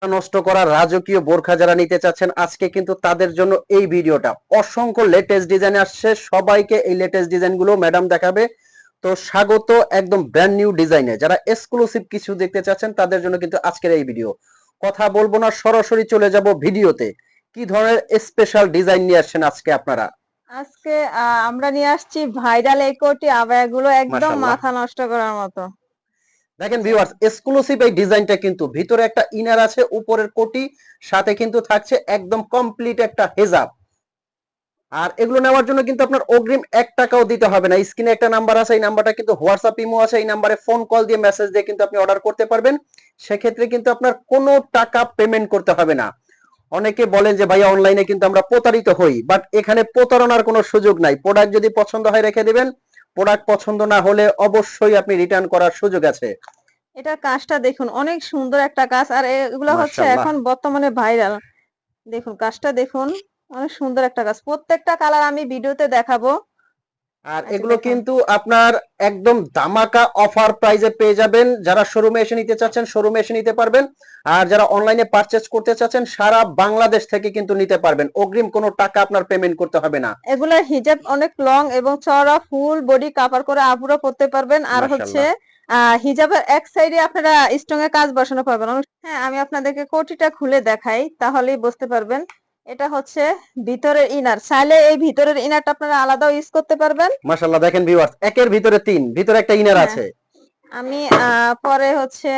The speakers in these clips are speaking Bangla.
নষ্ট করা রাজকীয় বোরখা যারা নিতে চাচ্ছেন আজকে কিন্তু তাদের জন্য এই ভিডিওটা। অসংখ্য লেটেস্ট ডিজাইন আসছে, সবাইকে এই লেটেস্ট ডিজাইন গুলো ম্যাডাম দেখাবে। তো স্বাগত একদম ব্র্যান্ড নিউ ডিজাইনে। যারা এক্সক্লুসিভ কিছু দেখতে চাচ্ছেন তাদের জন্য কিন্তু আজকের এই ভিডিও। কথা বলবো না, সরাসরি চলে যাব ভিডিওতে। কি ধরনের স্পেশাল ডিজাইন নিয়ে আসছেন আজকে আপনারা? আজকে আমরা নিয়ে আসছি ভাইরাল এই কোটি আবায়াগুলো একদম মাশাআল্লাহ, মাথা নষ্ট করার মতো। দেখেন ভিউয়ার্স, এক্সক্লুসিভ এই ডিজাইনটা কিন্তু ভিতরে একটা ইনার আছে, উপরের কোটি, সাথে কিন্তু থাকছে একদম কমপ্লিট একটা হেজাব। আর এগুলো নেওয়ার জন্য কিন্তু আপনার অগ্রিম 1 টাকাও দিতে হবে না। স্ক্রিনে একটা নাম্বার আছে, এই নাম্বারটা কিন্তু হোয়াটসঅ্যাপ ইমো আছে, এই নাম্বারে ফোন কল দিয়ে মেসেজ দিয়ে কিন্তু আপনি অর্ডার করতে পারবেন। সেক্ষেত্রে কিন্তু আপনার কোনো টাকা পেমেন্ট করতে হবে না। অনেকে বলেন যে ভাইয়া অনলাইনে কিন্তু আমরা প্রতারিত হই, বাট এখানে প্রতারণার কোনো সুযোগ নাই। প্রোডাক্ট যদি পছন্দ হয় রেখে দিবেন, প্রোডাক্ট পছন্দ না হলে অবশ্যই আপনি রিটার্ন করার সুযোগ আছে। এটার কাজটা দেখুন, অনেক সুন্দর একটা কাজ। আর এগুলো হচ্ছে মাশাআল্লাহ। এখন বর্তমানে ভাইরাল। দেখুন কাজটা দেখুন, অনেক সুন্দর একটা কাজ। প্রত্যেকটা কালার আমি ভিডিওতে দেখাবো। আর আচ্ছা এগুলো দেখুন, কিন্তু আপনার একদম ধামাকা অফার প্রাইজে পেয়ে যাবেন। যারা শোরুমে এসে নিতে চাচ্ছেন শোরুমে এসে নিতে পারবেন। আর যারা অনলাইনে পারচেজ করতে চাচ্ছেন সারা বাংলাদেশ থেকে কিন্তু নিতে পারবেন। অগ্রিম কোনো টাকা আপনার পেমেন্ট করতে হবে না। এগুলোর হিজাব অনেক লং এবং চওড়া, ফুল বডি কাভার করে আপুরা পরতে পারবেন। আর হচ্ছে মাশাআল্লাহ। হিজাবের এক সাইডে আপনারা স্টোন এর কাজ বসানো পারবেন। হ্যাঁ, আমি আপনাদেরকে কোটিটা খুলে দেখাই, তাহলেই বুঝতে পারবেন। এটা হচ্ছে ভিতরের ইনার। চাইলে এই ভিতরের ইনারটা আপনারা আলাদাও ইউজ করতে পারবেন। মাশাআল্লাহ, দেখেন ভিউয়ার্স, একের ভিতরে তিন, ভিতরে একটা ইনার হ্যাঁ, আছে। আমি পরে হচ্ছে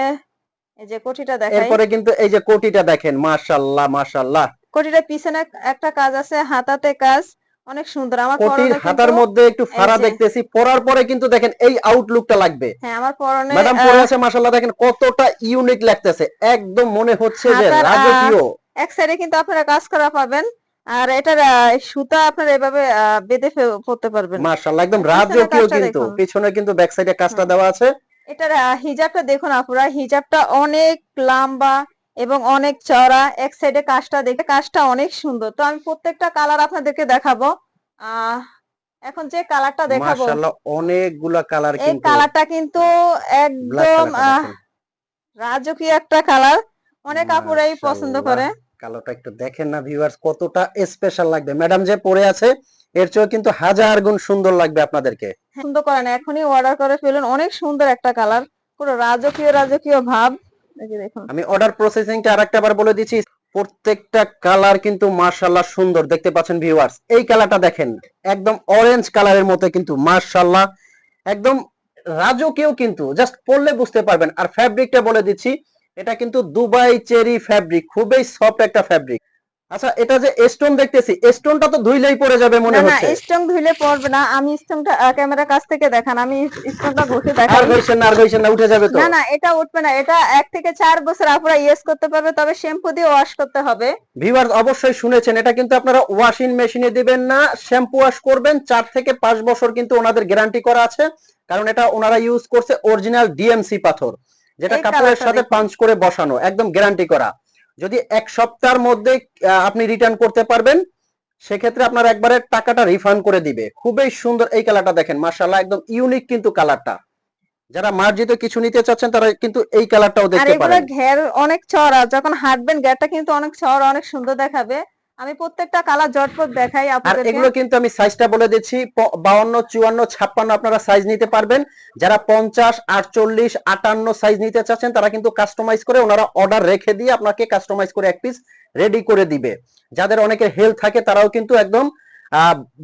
এই যে কোটিটা দেখাই। এরপরে কিন্তু এই যে কোটিটা দেখেন, মাশাআল্লাহ মাশাআল্লাহ। কোটিটার পিছনে একটা কাজ আছে, হাতাতে কাজ, অনেক সুন্দর। আমার কোটির পরনে কিন্তু হাতার মধ্যে একটু এই ফাড়া যে, দেখতেছি, পরার পরে কিন্তু দেখেন এই আউটলুকটা লাগবে। হ্যাঁ আমার পরনে ম্যাডাম পরে আছে, মাশাআল্লাহ দেখেন কতটা ইউনিক লাগতেছে, একদম মনে হচ্ছে যে হাতার রাজকীয়। এক সাইডে কিন্তু আপনারা কাজ করা পাবেন। আর এটার সুতা আপনারা এভাবে বেঁধে পরতে পারবেন। মাশাআল্লাহ, একদম পিছনের রাজকীয়। কাজটা কিন্তু দেখুন। পিছনে কিন্তু ব্যাক সাইডে কাজটা হ্যাঁ, দেওয়া আছে। এটার হিজাবটা দেখুন আপুরা, হিজাবটা অনেক লম্বা এবং অনেক চওড়া। এক সাইডে কাজটা দেখে কাজটা অনেক সুন্দর। তো আমি প্রত্যেকটা কালার আপনাদেরকে দেখাবো। আহ এখন যে কালারটা দেখাবো, মাশাআল্লাহ, অনেকগুলা কালার এই কিন্তু। কালারটা কিন্তু ব্ল্যাক একদম কালারটা দেখেন। রাজকীয় একটা কালার। অনেক আপুরাই পছন্দ মাশাআল্লাহ, করে। কালোটা একটু দেখেন না ভিউয়ার্স, কতটা স্পেশাল লাগবে। ম্যাডাম যে পরে আছে এর চেয়েও কিন্তু হাজার গুণ সুন্দর লাগবে আপনাদেরকে। সুন্দর করেন, এখনই অর্ডার করে ফেলুন। অনেক সুন্দর একটা কালার, পুরো রাজকীয় রাজকীয় ভাব। এই যে দেখুন, আমি অর্ডার প্রসেসিংটা আরেকটা বার বলে দিচ্ছি। প্রত্যেকটা কালার কিন্তু মাশাআল্লাহ সুন্দর, দেখতে পাচ্ছেন ভিউয়ার্স। এই কালারটা দেখেন, একদম অরেঞ্জ কালারের মতো কিন্তু মাশাআল্লাহ, একদম রাজকীয়। কিন্তু জাস্ট পরলে বুঝতে পারবেন। আর ফ্যাব্রিকটা বলে দিচ্ছি, এটা কিন্তু দুবাই চেরি ফ্যাব্রিক, খুবই সফট একটা ফ্যাব্রিক। আচ্ছা, এটা যে স্টোন দেখতেছি, স্টোনটা তো ধুইলেই পড়ে যাবে না মনে না, হচ্ছে। স্ট্রং ধুইলে পড়বে না। আমি স্ট্রংটা ক্যামেরার কাছ থেকে দেখান, আমি স্ট্রংটা ঘষে আর দেখাই। ঘইছেন না, আর ঘইছেন না, উঠে যাবে তো। না না, এটা উঠবে না। এটা 1 থেকে 4 বছর আপনারা ইউজ করতে পারবে, তবে শ্যাম্পু দিয়ে ওয়াশ করতে হবে। ভিউয়ার্স অবশ্যই শুনেছেন, এটা কিন্তু আপনারা ওয়াশিং মেশিনে দিবেন না, শ্যাম্পু ওয়াশ করবেন। 4 থেকে 5 বছর কিন্তু ওনাদের গ্যারান্টি করা আছে। কারণ এটা ওনারা ইউজ করছে অরিজিনাল ডিএমসি পাথর, যেটা এই কাপড়ের কালারটা সাথে দেখুন। পাঞ্চ করে বসানো, একদম গ্যারান্টি করা। যদি 1 সপ্তাহের মধ্যে আপনি রিটার্ন করতে পারবেন, সেক্ষেত্রে আপনার একবারে টাকাটা রিফান্ড করে দিবে। খুবই সুন্দর এই কালারটা দেখেন, মাশাআল্লাহ, একদম ইউনিক কিন্তু কালারটা। যারা মার্জিত কিছু নিতে চাচ্ছেন তারা কিন্তু এই কালারটাও আর দেখতে এগুলোর পারেন। ঘের অনেক চওড়া, যখন হাঁটবেন ঘেরটা কিন্তু অনেক চওড়া, অনেক সুন্দর দেখাবে। আমি প্রত্যেকটা কালার ঝটপট দেখাই আর আপনাদেরকে। এগুলো কিন্তু আমি সাইজটা বলে দিচ্ছি, 52, 54, 56 আপনারা সাইজ নিতে পারবেন। যারা 50, 48, 58 সাইজ নিতে চাচ্ছেন তারা কিন্তু কাস্টমাইজ করে ওনারা অর্ডার রেখে দিয়ে আপনাকে কাস্টমাইজ করে এক পিস রেডি করে দিবে। যাদের অনেকের হেলথ থাকে তারাও কিন্তু একদম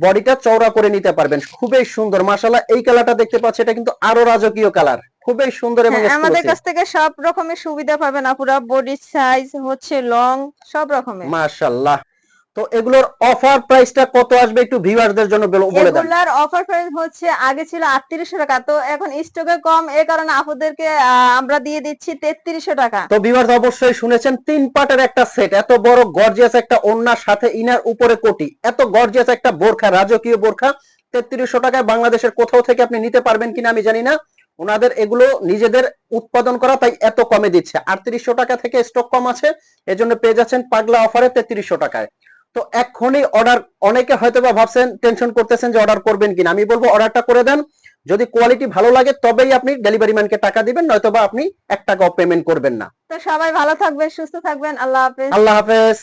বডিটা চওড়া করে নিতে পারবেন। খুবই সুন্দর মাশাআল্লাহ। এই কালারটা দেখতে পাচ্ছি, এটা কিন্তু আরো রাজকীয় কালার, খুবই সুন্দর এবং হ্যাঁ, আমাদের এক্সক্লুসিভ। কাছ থেকে সব রকমের সুবিধা পাবেন আপুরা। বডি সাইজ হচ্ছে লং, সব রকমের। মাশাআল্লাহ। তো এগুলোর অফার প্রাইসটা কত আসবে একটু ভিউয়ারদের জন্য বলে দেন। এগুলার অফার প্রাইস হচ্ছে, আগে ছিল 3800 টাকা, তো এখন স্টকে কম, এ কারণে আপুদেরকে আমরা দিয়ে দিচ্ছি 3300 টাকা। তো ভিউয়ার্স অবশ্যই শুনেছেন, 3 পার্টের একটা সেট, এত বড় গর্জিয়াস একটা ওড়নার সাথে ইনার, উপরে কোটি, এত গর্জিয়াস একটা বোরখা, রাজকীয় বোরখা 3300 টাকায় বাংলাদেশের কোথাও থেকে আপনি নিতে পারবেন কিনা আমি জানি না। ওনাদের এগুলো নিজেদের উৎপাদন করা, তাই এত কমে দিচ্ছে। 3800 টাকা থেকে স্টক কম আছে, এজন্য পেয়ে যাচ্ছেন পাগলা অফারে 3300 টাকায়। তো এখনই অর্ডার, অনেকে হয়তো বা ভাবছেন, টেনশন করতেছেন যে অর্ডার করবেন কিনা। আমি বলবো অর্ডারটা করে দেন। যদি কোয়ালিটি ভালো লাগে তবেই আপনি ডেলিভারি ম্যানকে টাকা দিবেন, নয়তোবা আপনি 1 টাকাও পেমেন্ট করবেন না। তো সবাই ভালো থাকবেন, সুস্থ থাকবেন, আল্লাহ হাফেজ। আল্লাহ হাফেজ।